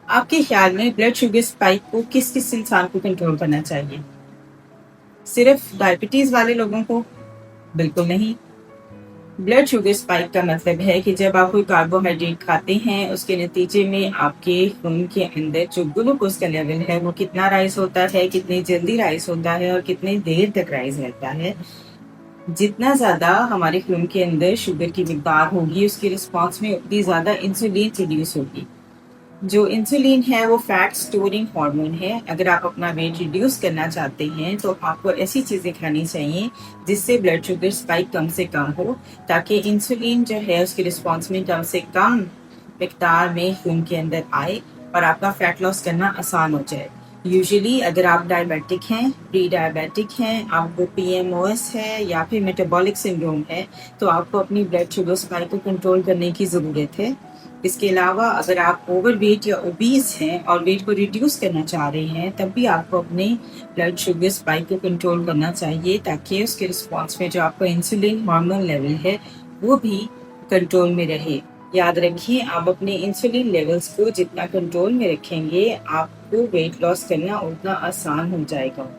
आपके ख्याल में ब्लड शुगर स्पाइक को किस किस इंसान को कंट्रोल करना चाहिए? सिर्फ डायबिटीज वाले लोगों को? बिल्कुल नहीं। ब्लड शुगर स्पाइक का मतलब है कि जब आप कोई कार्बोहाइड्रेट खाते हैं, उसके नतीजे में आपके खून के अंदर जो ग्लूकोज का लेवल है वो कितना राइज होता है, कितनी जल्दी राइज होता है और कितनी देर तक राइज रहता है। जितना ज्यादा हमारे खून के अंदर शुगर की मिकदार होगी, उसकी रिस्पॉन्स में उतनी ज्यादा इंसुलिन प्रोड्यूस होगी। जो इंसुलिन है वो फैट स्टोरिंग हार्मोन है। अगर आप अपना वेट रिड्यूस करना चाहते हैं तो आपको ऐसी चीज़ें खानी चाहिए जिससे ब्लड शुगर स्पाइक कम से कम हो, ताकि इंसुलिन जो है उसकी रिस्पॉन्स में कम से कम मिकदार में खून के अंदर आए और आपका फैट लॉस करना आसान हो जाए। यूजुअली अगर आप डायबिटिक हैं, प्री डायबिटिक हैं, आपको पीएमओएस है या फिर मेटाबॉलिक सिंड्रोम है, तो आपको अपनी ब्लड शुगर स्पाइक को कंट्रोल करने की ज़रूरत है। इसके अलावा अगर आप ओवरवेट या ओबीस हैं और वेट को रिड्यूस करना चाह रहे हैं, तब भी आपको अपने ब्लड शुगर स्पाइक को कंट्रोल करना चाहिए, ताकि उसके रिस्पॉन्स में जो आपका इंसुलिन हार्मोन लेवल है वो भी कंट्रोल में रहे। याद रखिए, आप अपने इंसुलिन लेवल्स को जितना कंट्रोल में रखेंगे, आपको वेट लॉस करना उतना आसान हो जाएगा।